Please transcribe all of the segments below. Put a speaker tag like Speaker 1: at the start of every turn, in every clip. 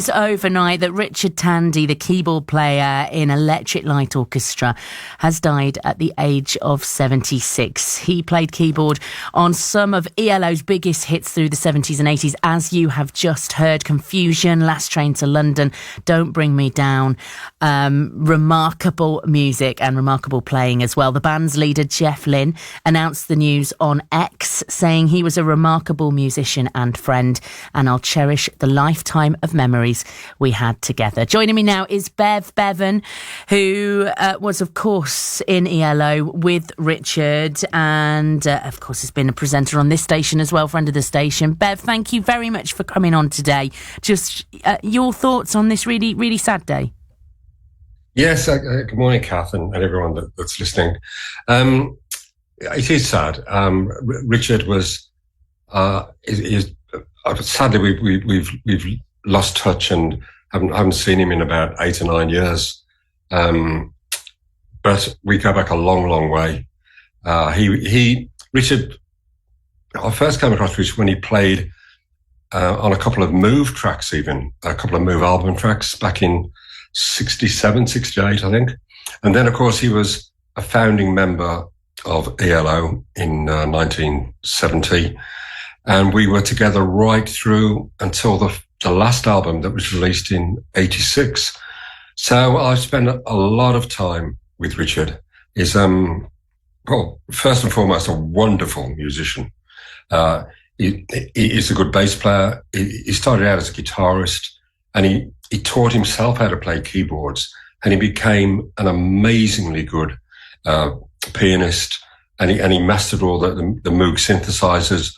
Speaker 1: news overnight that Richard Tandy, the keyboard player in Electric Light Orchestra, has died at the age of 76. He played keyboard on some of ELO's biggest hits through the 70s and 80s, as you have just heard: Confusion, Last Train to London, Don't Bring Me Down. Remarkable music and remarkable playing as well. The band's leader, Jeff Lynne, announced the news on X, saying he was a remarkable musician and friend, and I'll cherish the lifetime of memories we had together. Joining me now is Bev Bevan, who was, of course, in ELO with Richard, and of course has been a presenter on this station as well, friend of the station. Bev, thank you very much for coming on today. Just your thoughts on this really, really sad day.
Speaker 2: Yes, good morning, Kath, and everyone that's listening. It is sad. Richard was, sadly, we've lost touch and haven't seen him in about 8 or 9 years. But we go back a long, long way. Richard, I first came across Richard when he played on a couple of Move tracks, even a couple of Move album tracks back in 67, 68, I think. And then, of course, he was a founding member of ELO in 1970. And we were together right through until the last album that was released in 86. So I've spent a lot of time with Richard. He's, first and foremost, a wonderful musician. He is a good bass player. He started out as a guitarist, and he taught himself how to play keyboards, and he became an amazingly good pianist, and he mastered all the Moog synthesizers.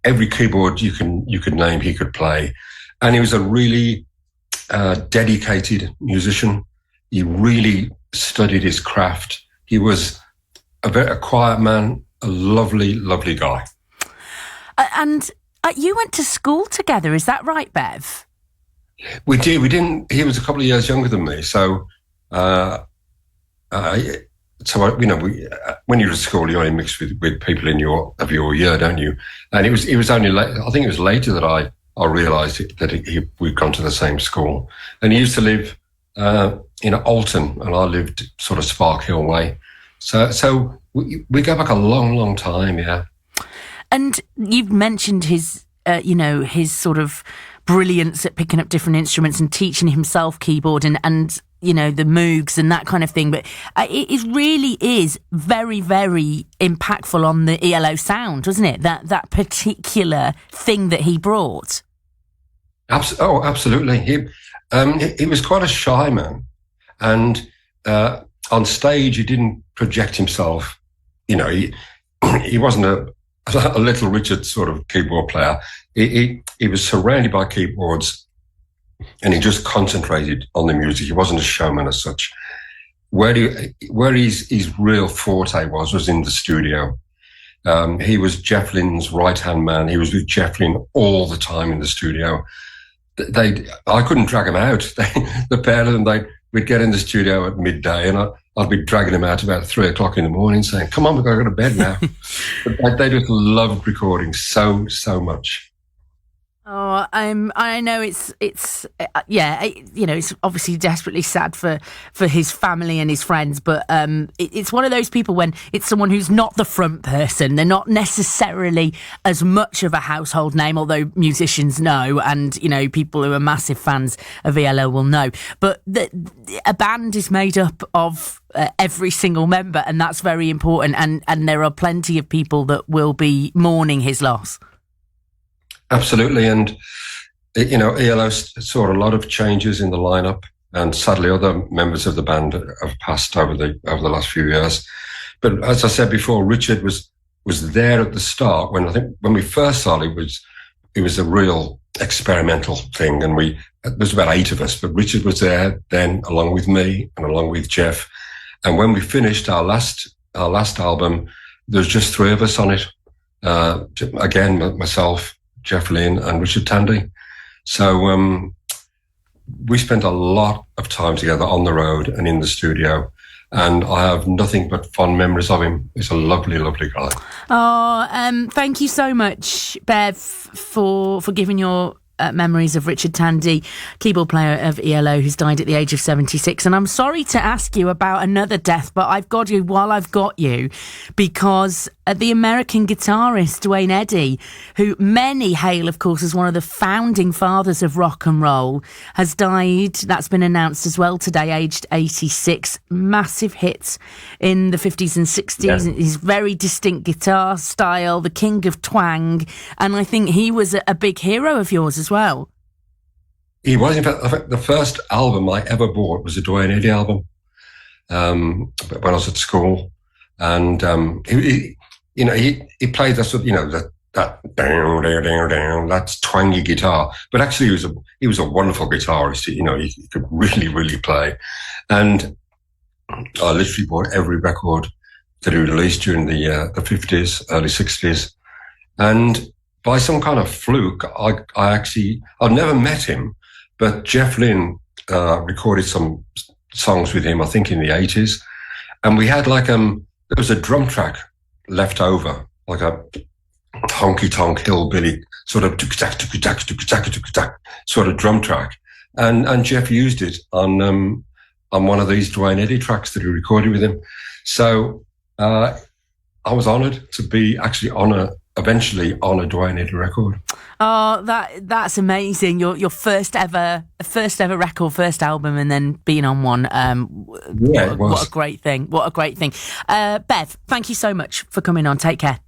Speaker 2: Every keyboard you could name, he could play. And he was a really dedicated musician. He really studied his craft. He was a quiet man, a lovely, lovely guy.
Speaker 1: And you went to school together, is that right, Bev?
Speaker 2: We did. We didn't. He was a couple of years younger than me, so when you're at school, you only mix with people of your year, don't you? And it was only I think it was later that I realised that we'd gone to the same school. And he used to live in Alton, and I lived sort of Spark Hill way. So we go back a long, long time, yeah.
Speaker 1: And you've mentioned his sort of brilliance at picking up different instruments and teaching himself keyboard and the Moogs and that kind of thing. But it really is very, very impactful on the ELO sound, wasn't it? That particular thing that he brought. Absolutely.
Speaker 2: He was quite a shy man, and on stage he didn't project himself. He wasn't a Little Richard sort of keyboard player. He was surrounded by keyboards, and he just concentrated on the music. He wasn't a showman as such. Where his real forte was in the studio. He was Jeff Lynne's right-hand man. He was with Jeff Lynne all the time in the studio. I couldn't drag him out. The pair of them, we'd get in the studio at midday, and I'd be dragging him out about 3 o'clock in the morning, saying, "Come on, we've got to go to bed now." But they just loved recording so much.
Speaker 1: Oh, I know it's obviously desperately sad for his family and his friends, but it's one of those people when it's someone who's not the front person. They're not necessarily as much of a household name, although musicians know, and people who are massive fans of ELO will know. But a band is made up of every single member, and that's very important. And there are plenty of people that will be mourning his loss.
Speaker 2: Absolutely, and ELO saw a lot of changes in the lineup, and sadly, other members of the band have passed over the last few years. But as I said before, Richard was there at the start when we first started. It was a real experimental thing, and there was about 8 of us, but Richard was there then, along with me and along with Jeff. And when we finished our last album, there was just 3 of us on it. Again, myself, Jeff Lynne and Richard Tandy. So we spent a lot of time together on the road and in the studio, and I have nothing but fond memories of him. He's a lovely, lovely guy.
Speaker 1: Oh, thank you so much, Bev, for giving your memories of Richard Tandy, keyboard player of ELO, who's died at the age of 76. And I'm sorry to ask you about another death, but I've got you while I've got you, because the American guitarist Duane Eddy, who many hail, of course, as one of the founding fathers of rock and roll, has died. That's been announced as well today, aged 86. Massive hits in the 50s and 60s. Yeah. His very distinct guitar style, the king of twang. And I think he was a big hero of yours as well.
Speaker 2: He was. In fact, the first album I ever bought was a Duane Eddy album when I was at school. And he played that sort of, that down, down, down, down, that's twangy guitar. But actually, he was a wonderful guitarist. He could really, really play. And I literally bought every record that he released during the 50s, early 60s. And by some kind of fluke, I'd never met him, but Jeff Lynne recorded some songs with him, I think in the 80s. And we had there was a drum track left over, like a honky-tonk hillbilly sort of sort of drum track. And Jeff used it on one of these Duane Eddy tracks that he recorded with him. So I was honoured to be actually eventually on a Duane Eddy record.
Speaker 1: Oh, that's amazing! Your first ever record, first album, and then being on one.
Speaker 2: Yeah, it was.
Speaker 1: What a great thing! What a great thing. Bev, thank you so much for coming on. Take care.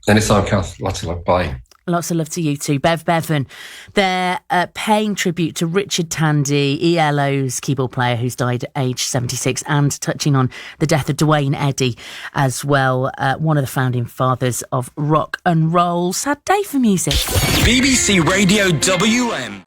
Speaker 2: Anytime, Kath. Lots of love. Bye.
Speaker 1: Lots of love to you too. Bev Bevan. They're paying tribute to Richard Tandy, ELO's keyboard player, who's died at age 76, and touching on the death of Duane Eddy as well, one of the founding fathers of rock and roll. Sad day for music.
Speaker 3: BBC Radio WM.